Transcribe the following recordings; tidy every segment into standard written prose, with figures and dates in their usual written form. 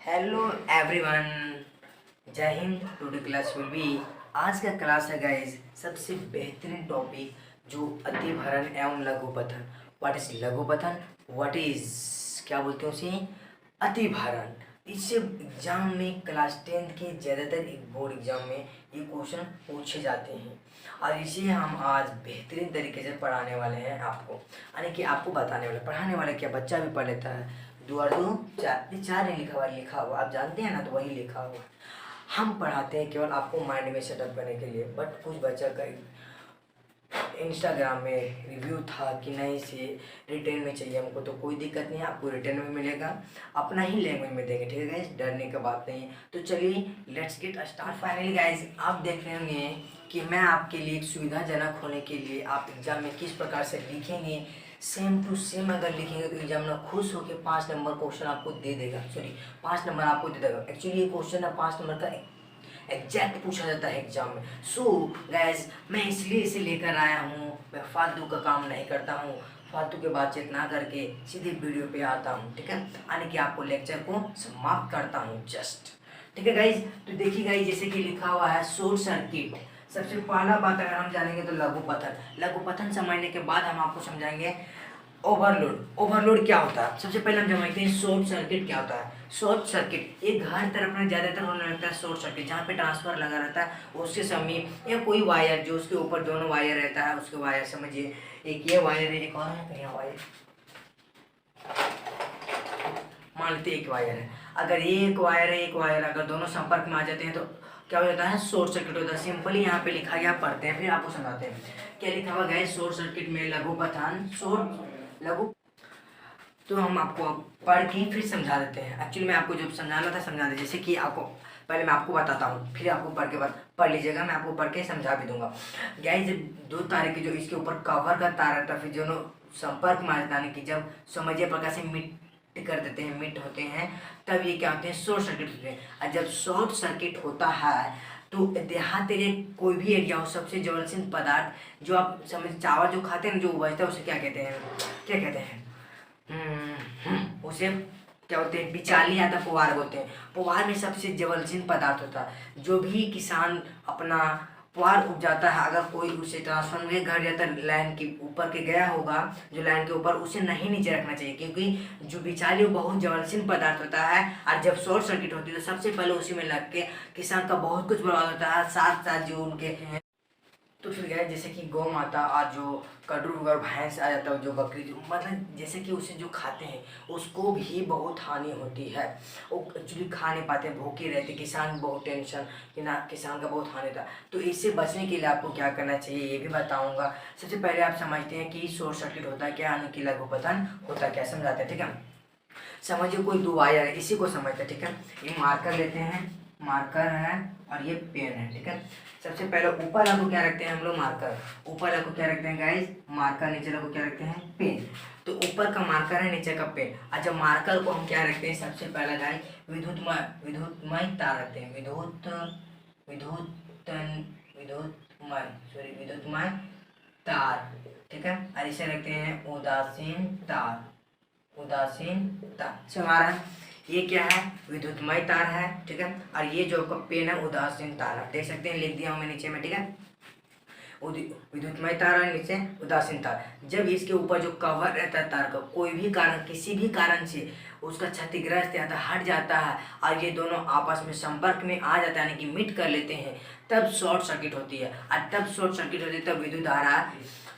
Hello everyone, जय Hind. Today class will be, आज का क्लास है गाइस सबसे बेहतरीन टॉपिक जो अतिभरण एवं लघुपथन। व्हाट इज लघुपथन, व्हाट इज क्या बोलते हैं उसे, अतिभरण। इससे एग्जाम में क्लास 10th के ज़्यादातर बोर्ड एग्जाम में ये क्वेश्चन पूछे जाते हैं और इसे हम आज बेहतरीन तरीके से पढ़ाने वाले हैं आपको, यानी कि आपको बताने वाले, पढ़ाने वाले क्या बच्चा भी पढ़ लेता है। दो और दो चार, ये चार नहीं लिखा हुआ आप जानते हैं ना, तो वही लिखा हुआ है। हम पढ़ाते हैं केवल आपको माइंड में सेटअप करने के लिए, बट कुछ बच्चा का इंस्टाग्राम में रिव्यू था कि नहीं से रिटर्न में चाहिए हमको, तो कोई दिक्कत नहीं है, आपको रिटर्न में मिलेगा, अपना ही लैंग्वेज में देंगे, ठीक है गाइस, डरने का बात नहीं है। तो चलिए let's get start. Finally guys आप देख रहे होंगे कि मैं आपके लिए एक सुविधाजनक होने के लिए आप एग्जाम में किस प्रकार से लिखेंगे, सेम टू सेम अगर लिखेंगे तो एग्जामिनर खुश होकर 5 नंबर क्वेश्चन आपको दे देगा, सॉरी 5 नंबर आपको दे देगा। एक्चुअली ये क्वेश्चन है 5 नंबर का एग्जैक्ट पूछा जाता है एग्जाम में। सो गैस मैं इसलिए इसे लेकर आया हूँ, मैं फालतू का काम नहीं करता हूँ, फालतू के बातचीत ना करके सीधे वीडियो पे आता हूँ, ठीक है, यानी कि आपको लेक्चर को समाप्त करता हूँ जस्ट, ठीक है गाइज। तो देखिए गाइज, जैसे कि लिखा हुआ है शॉर्ट सर्किट। सबसे पहला बात अगर हम जानेंगे तो लघुपथन। लघुपथन समझने के बाद हम आपको समझाएंगे ओवरलोड। ओवरलोड क्या होता है, सबसे पहले हम समझते हैं शॉर्ट सर्किट क्या होता है। शॉर्ट सर्किट एक घर तरफ में ज़्यादातर होने लगता है शॉर्ट सर्किट, जहाँ पे ट्रांसफर लगा रहता है उसके समीप, या कोई वायर जो उसके ऊपर दोनों वायर रहता है, उसके वायर समझिए, एक ये वायर है, एक और है, यहाँ वायर मान लेते एक वायर है। अगर एक वायर है, एक वायर अगर दोनों संपर्क में आ जाते हैं तो क्या हो जाता है, शॉर्ट सर्किट होता है। सिंपली यहाँ पे लिखा गया, पढ़ते हैं फिर आपको समझाते हैं क्या लिखा हुआ गया शॉर्ट सर्किट में। लघुपथन लघु तो हम आपको पढ़ के फिर समझा देते हैं। एक्चुअली मैं आपको जो समझाना था समझा दे, जैसे कि आपको पहले मैं आपको बताता हूँ, फिर आपको पढ़ के बाद पढ़ लीजिएगा, मैं आपको पढ़ के समझा भी दूंगा। गाइस जब दो तारे के जो इसके ऊपर कवर का तार रहता है, फिर दोनों संपर्क में आ जाता है कि जब समझिए प्रकार से मिट कर देते हैं, मिट होते हैं, तब ये क्या होते हैं, शॉर्ट सर्किट होते हैं। और जब शॉर्ट सर्किट होता है तो देहात एरिया कोई भी एरिया हो, सबसे ज्वलनशील पदार्थ जो आप समझ चावल जो खाते हैं जो उबलता है उसे क्या कहते हैं, क्या कहते हैं, उसे क्या होते हैं, बिचाली या तो पुआर बोलते हैं। पुआर में सबसे ज्वलनशील पदार्थ होता है। जो भी किसान अपना पुआर उपजाता है, अगर कोई उसे ट्रांसफर में घर जाता लाइन के ऊपर के गया होगा, जो लाइन के ऊपर, उसे नहीं नीचे रखना चाहिए, क्योंकि जो बिचाली वो बहुत ज्वलनशील पदार्थ होता है। और जब शॉर्ट सर्किट होती है तो सबसे पहले उसी में लग के किसान का बहुत कुछ बर्बाद होता है, साथ साथ जो उनके तो फिर गए जैसे कि गौ माता और जो कटरू वगैरह भैंस आ जाता है, जो बकरी जो मतलब जैसे कि उसे जो खाते हैं उसको भी बहुत हानि होती है, वो एक्चुअली खा नहीं पाते, भूखे रहते, किसान बहुत टेंशन कि ना, किसान का बहुत हानि था। तो इससे बचने के लिए आपको क्या करना चाहिए ये भी बताऊंगा। सबसे पहले आप समझते हैं कि शॉर्ट सर्किट होता है क्या, यानी कि लघुपतन होता है क्या, समझाते हैं, ठीक है। समझिए कोई दो वायर है, इसी को समझते हैं, ठीक है। ये मार्कर लेते हैं, मार्कर है और ये पेन है, ठीक है। सबसे पहले ऊपर आपको क्या रखते हैं हम लोग, मार्कर। ऊपर आपको क्या रखते हैं गाइस, मार्कर। नीचे आपको क्या रखते हैं, पेन। तो ऊपर का मार्कर है, नीचे का पेन। अच्छा मार्कर को हम क्या रखते हैं, सबसे पहला गाइस विद्युतमय तार रखते हैं, विद्युतमय तार, ठीक है। और इसे रखते हैं उदासीन तार, उदासीन तार से हमारा ये क्या है, विद्युतमय तार है, ठीक है। और ये जो पेन है उदासीन तार, आप देख सकते हैं, लिख दिया हूँ मैं नीचे में, ठीक है। विद्युतमय तार और नीचे उदासीन तार। जब इसके ऊपर जो कवर रहता है तार का, कोई भी कारण, किसी भी कारण से उसका क्षतिग्रस्त या तो हट जाता है और ये दोनों आपस में संपर्क में आ जाता है, यानी कि मिट कर लेते हैं, तब शॉर्ट सर्किट होती है। और तब शॉर्ट सर्किट होती है तब विद्युत धारा,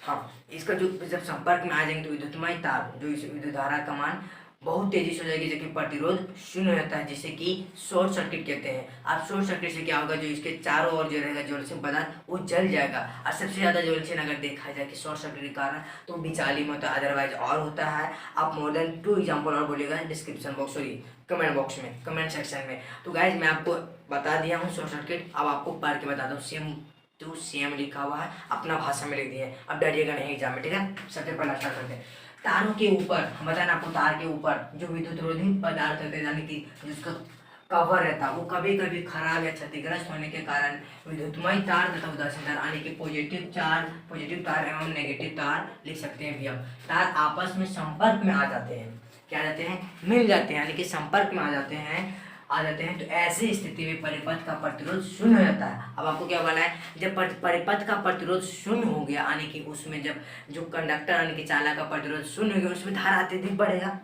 हाँ, इसका जो जब संपर्क में आ जाएंगे तो विद्युतमय तार जो इस विद्युत धारा का मान बहुत तेजी से हो जाएगी, जबकि प्रतिरोध शून्य हो जाता है, जिसे कि शॉर्ट सर्किट कहते हैं। अब शॉर्ट सर्किट से क्या होगा, जो इसके चारों ओर जो रहेगा ज्वलनशील पदार्थ वो जल जाएगा। और सबसे ज्यादा ज्वलनशील अगर देखा जाए कि शॉर्ट सर्किट के कारण तो बिचाली में होता है, अदरवाइज और होता है। आप मोर देन 2 एग्जाम्पल और बोलिएगा description box, sorry comment box में, कमेंट सेक्शन में। तो गाइज मैं आपको बता दिया हूँ शॉर्ट सर्किट, अब आपको पढ़ के बता दूँ। सेम टू सेम लिखा हुआ है, अपना भाषा में लिख दिए, अब डरिएगा नहीं एग्जाम में, ठीक है। सबसे पहला स्टार्ट करते हैं। तारों के ऊपर हम बताए ना आपको, तार के ऊपर जो विद्युत रोधी पदार्थ होते हैं, यानी कि जिसका कवर रहता है, वो कभी कभी खराब या क्षतिग्रस्त होने के कारण विद्युतमय तार तथा उदासीन तार, यानी कि पॉजिटिव तार एवं नेगेटिव तार लिख सकते हैं भी हम, तार आपस में संपर्क में आ जाते हैं, क्या आ जाते हैं, मिल जाते हैं, यानी कि संपर्क में आ जाते हैं, आ जाते हैं, तो ऐसी स्थिति में परिपथ का प्रतिरोध शून्य हो जाता है। अब आपको क्या बोला है, जब परिपथ का प्रतिरोध शून्य हो गया, यानी कि उसमें जब जो कंडक्टर यानी कि चालक का प्रतिरोध शून्य हो गया, उसमें धारा अत्यधिक बढ़ेगा।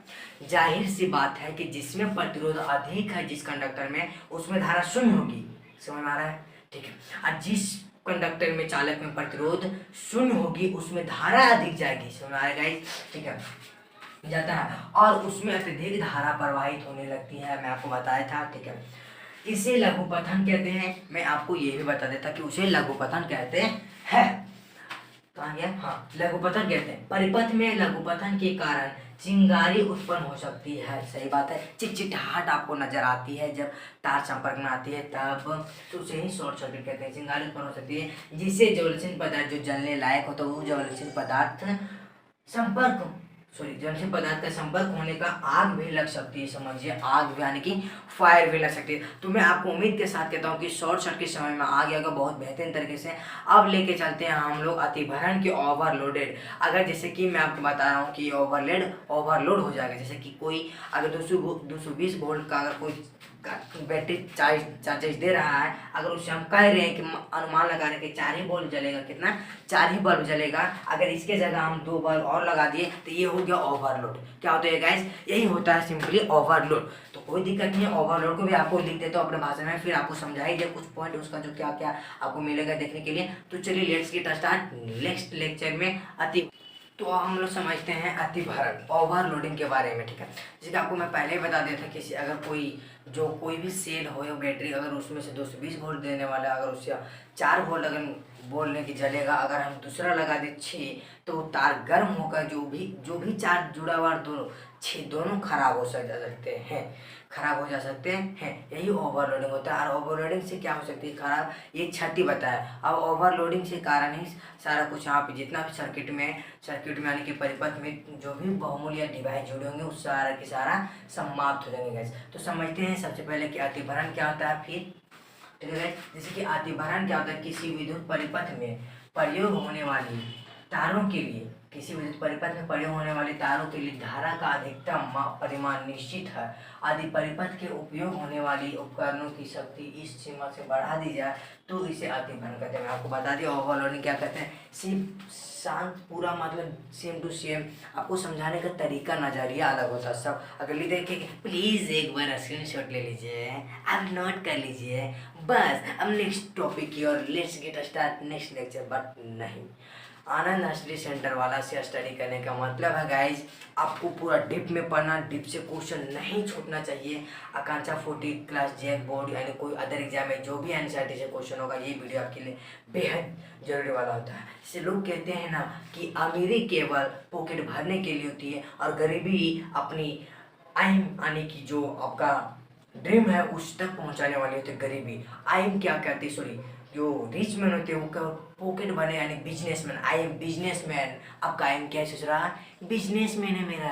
जाहिर सी बात है कि जिसमें प्रतिरोध अधिक है जिस कंडक्टर में, उसमें धारा शून्य होगी। समझ में आ रहा है? ठीक है। और जिस कंडक्टर में चालक में प्रतिरोध शून्य होगी, उसमें धारा अधिक जाएगी। समझ में आएगा? ठीक है, जाता है और उसमें अत्यधिक धारा प्रवाहित होने लगती है। मैं आपको बताया था। ठीक है, इसे लघुपथन कहते हैं। मैं आपको ये भी बता देता कि उसे लघुपथन कहते हैं। कहाँ गया? हाँ, लघुपथन कहते हैं। परिपथ में लघुपथन के कारण चिंगारी उत्पन्न हो सकती है। सही बात है। चिटचिटाहट आपको नजर आती है जब तार संपर्क में आती है तब, तो उसे ही शॉर्ट सर्किट कहते हैं। चिंगारी उत्पन्न हो सकती है जिससे ज्वलनशील पदार्थ जो जलने लायक होता है वो ज्वलनशील पदार्थ ज्वलनशील पदार्थ का संपर्क होने का आग भी लग सकती है। समझिए, आग भी यानी कि फायर भी लग सकती है। तो मैं आपको उम्मीद के साथ कहता हूँ कि शॉर्ट सर्किट समय में आ गया होगा बहुत बेहतरीन तरीके से। अब लेके चलते हैं हम लोग अतिभरण के ओवरलोडेड। अगर जैसे कि मैं आपको बता रहा हूँ कि ओवरलोड हो जाएगा, जैसे कि कोई अगर 220 वोल्ट का अगर कोई बैटरी चार्जेस दे रहा है, अगर उससे हम कह रहे हैं कि अनुमान लगा रहे हैं कि 4 ही बल्ब जलेगा, कितना 4 ही बल्ब जलेगा, अगर इसके जगह हम 2 बल्ब और लगा दिए तो ये हो गया ओवरलोड। क्या होता है गाइस? यही होता है सिंपली ओवरलोड। तो कोई दिक्कत नहीं है, ओवरलोड को भी आपको लिख देता हूँ अपने भाषा में, फिर आपको समझाई दिया कुछ पॉइंट उसका जो क्या क्या आपको मिलेगा देखने के लिए। तो चलिए let's get start next lecture में तो हम लोग समझते हैं अतिभरण ओवरलोडिंग के बारे में। ठीक है, जैसे कि आपको मैं पहले ही बता दिया था कि अगर कोई भी सेल हो या बैटरी, अगर उसमें से 220 वोल्ट देने वाला, अगर उससे 4 वोल्ट अगर बोलने की जलेगा, अगर हम दूसरा लगा दे 6, तो तार गर्म होकर जो भी चार्ज जुड़ा हुआ दोनों खराब हो जा सकते हैं। यही ओवरलोडिंग होता है। और ओवरलोडिंग से क्या हो सकती है खराब, ये क्षति बताया। अब ओवरलोडिंग से कारण ही सारा कुछ यहाँ पे जितना भी सर्किट में यानी कि परिपथ में जो भी बहुमूल्य या डिवाइस जुड़े होंगे उस सारा की सारा समाप्त हो जाएंगे गाइस। तो समझते हैं सबसे पहले कि अतिभरण क्या होता है। फिर ठीक है, जैसे कि अतिभरण क्या होता है, किसी विद्युत परिपथ में प्रयोग होने वाली तारों के लिए धारा का अधिकतम परिमाण निश्चित है। यदि परिपथ के उपयोग होने वाली उपकरणों की शक्ति इस सीमा से बढ़ा दी जाए तो इसे अतिभरण कहते हैं। मैं आपको बता दिया ओवरलोडिंग क्या कहते हैं। शांत पूरा मतलब सेम टू सेम, आपको समझाने का तरीका नजरिया अलग होता है सब। अगर देखिए प्लीज एक बार स्क्रीनशॉट ले लीजिए, आप नोट कर लीजिए बस। अब नेक्स्ट टॉपिक की और let's get start next lecture. But नहीं, आनंद स्टडी सेंटर वाला से स्टडी करने का मतलब है गाइज आपको पूरा डिप में पढ़ना, डिप से क्वेश्चन नहीं छूटना चाहिए। आकांक्षा 40 क्लास जैक बोर्ड यानी कोई अदर एग्जाम में जो भी एनसीईआरटी से क्वेश्चन होगा, ये वीडियो आपके लिए बेहद जरूरी वाला होता है। जैसे लोग कहते हैं ना कि अमीरी केवल पॉकेट भरने के लिए होती है और गरीबी अपनी आइम यानी कि जो आपका ड्रीम है उस तक पहुंचाने वाली होती है। गरीबी आइम क्या कहती है, सॉरी, जो रिच मैन होते हैं वो पॉकेट बने यानी बिजनेसमैन। I am businessman. आपका आई एम क्या सोच रहा है? बिजनेसमैन है मेरा।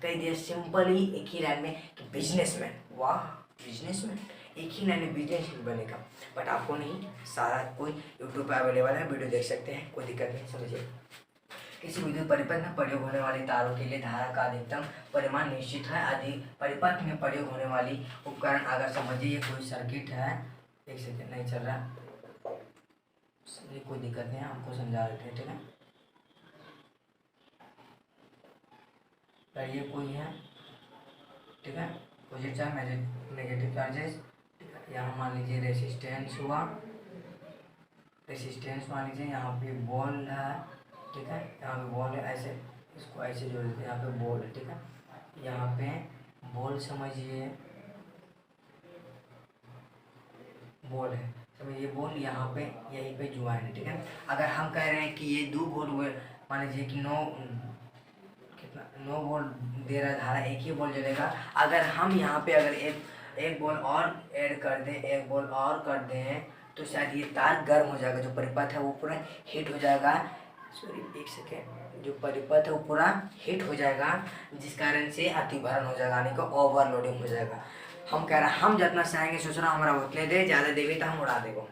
कह दिया सिंपली एक ही लाइन में कि बिजनेसमैन। वाह, बिजनेसमैन एक ही लाइन में बिजनेस बनेगा। बट आपको नहीं, सारा कोई यूट्यूब पर अवेलेबल है, वीडियो देख सकते हैं, कोई दिक्कत नहीं। समझिए, किसी विद्युत परिपथ में प्रयोग होने वाली तारों के लिए धारा का अधिकतम परिमाण निश्चित है। यदि परिपथ में प्रयोग होने वाली उपकरण, अगर समझिए ये कोई सर्किट है, एक सेकेंड नहीं चल रहा, समझिए कोई दिक्कत नहीं है, आपको समझा देते हैं। ठीक है, ये कोई है, ठीक है, पॉजिटिव चार्ज नेगेटिव चार्जेस। ठीक है, यहाँ मान लीजिए रेसिस्टेंस हुआ, मान लीजिए यहाँ पे बॉल है। ठीक है, यहाँ पे बॉल है, ऐसे इसको ऐसे जोड़ देते हैं, यहाँ पे बॉल है। ठीक है, यहाँ पे बॉल समझिए, बॉल है, समझिए बॉल यहाँ पे यहीं पे ज्वाइन है। ठीक है, अगर हम कह रहे हैं कि ये 2 वोल्ट, मान लीजिए कि 9 वोल्ट दे रहा है धारा, एक ही बॉल जलेगा। अगर हम यहाँ पे अगर एक बॉल और ऐड कर दें, एक बॉल और कर दें, तो शायद ये तार गर्म हो जाएगा, जो परिपथ है वो पूरा हीट हो जाएगा। सॉरी एक सेकेंड, जो परिपथ है वो पूरा हीट हो जाएगा, जिस कारण से अतिभरण हो जाएगा, यानी कि ओवरलोडिंग हो जाएगा। हम कह रहे हैं हम जितना चाहेंगे सोच रहा हमारा उतने दे, ज़्यादा देवे तो हम उड़ा देंगे।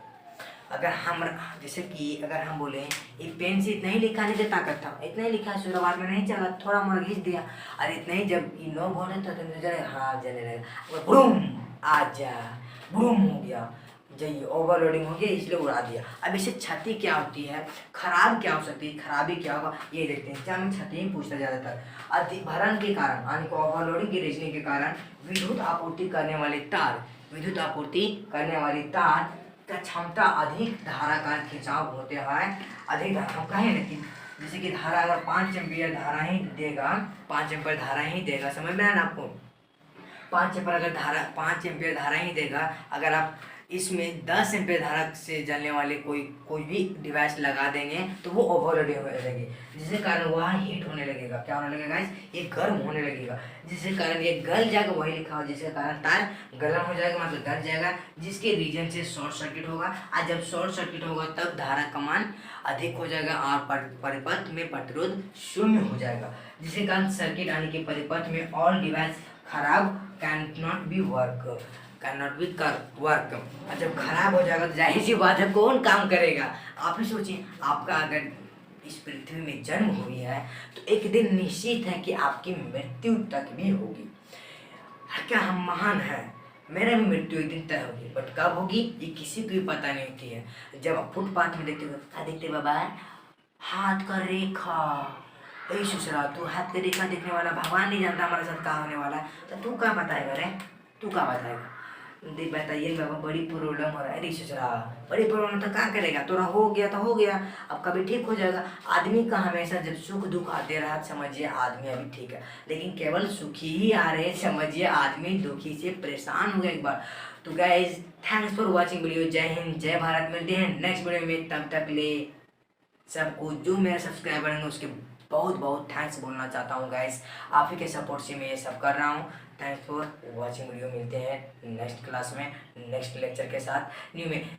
अगर हम जैसे कि अगर हम बोले ये पेन से इतना ही लिखाने से ताकत था, इतना ही लिखा, शुरुआत में नहीं चला, थोड़ा मोड़ा घिस दिया, और इतना ही जब ये 9 वोल्ट है तो जले, हाँ जलने लगा, बूम आजा, बूम हो गया, जाइए ओवरलोडिंग हो गया इसलिए उड़ा दिया। अब इससे क्षति क्या होती है, खराब क्या हो सकती है, खराबी क्या होगा ये देखते हैं। क्या हमें क्षति ही पूछता ज़्यादातर। अतिभरण के कारण यानी कि ओवरलोडिंग के रीजनिंग के कारण विद्युत आपूर्ति करने वाले तार, विद्युत आपूर्ति करने वाली तार का क्षमता अधिक धारा का खिंचाव होते हैं, अधिक धारा हम कहें ना कि जैसे कि धारा अगर 5 एम्पियर धारा ही देगा, 5 एम्पियर धारा ही देगा, समझ में आया ना आपको। 5 एम्पियर धारा ही देगा, अगर आप इसमें 10 एम्पियर धारा से जलने वाले कोई भी डिवाइस लगा देंगे तो वो ओवरलोडिंग होने लगेगी, जिसके कारण वह हीट होने लगेगा। क्या होने लगेगा गाइस, ये गर्म होने लगेगा, जिसके कारण ये गल जाएगा, वही लिखा हो, जिसके कारण तार गर्म हो जाएगा मतलब गल जाएगा, जिसके रीजन से शॉर्ट सर्किट होगा। और जब शॉर्ट सर्किट होगा तब धारा का मान अधिक हो जाएगा और परिपथ में प्रतिरोध शून्य हो जाएगा, जिसके कारण सर्किट यानी कि परिपथ में ऑल डिवाइस खराब कैन नॉट बी वर्क। और जब खराब हो जाएगा तो जाहिर सी बात है कौन काम करेगा। आप ही सोचिए, आपका अगर इस पृथ्वी में जन्म हुई है तो एक दिन निश्चित है कि आपकी मृत्यु तक भी होगी। क्या हम महान हैं, मेरा भी मृत्यु एक दिन तय होगी, बट कब होगी ये किसी को भी पता नहीं होती है। जब आप फुटपाथ में देखते हो, क्या देखते बाबा, हाथ का रेखा, ऐ ससुरा तू हाथ का रेखा देखने वाला, भगवान नहीं जानता हमारे साथ क्या होने वाला है, तो तू क्या बताएगा रे, तू क्या बताएगा। देख बताइए बाबा, बड़ी प्रॉब्लम हो रहा है, अरे ससुरा बड़ी प्रॉब्लम तो क्या करेगा, तोरा हो गया तो हो गया, अब कभी ठीक हो जाएगा। आदमी का हमेशा जब सुख दुख आते रहा समझिए आदमी अभी ठीक है, लेकिन केवल सुखी ही आ रहे समझिए आदमी दुखी से परेशान हो गया एक बार। तो guys thanks for watching video. जय हिंद जय भारत। मिलते हैं नेक्स्ट वीडियो में, तब तक ले सबको जो मेरे सब्सक्राइबर हैं उसके बहुत बहुत थैंक्स बोलना चाहता हूँ गाइस। आप ही के सपोर्ट से मैं ये सब कर रहा हूँ। Thanks for watching video. मिलते हैं नेक्स्ट क्लास में नेक्स्ट लेक्चर के साथ न्यू में।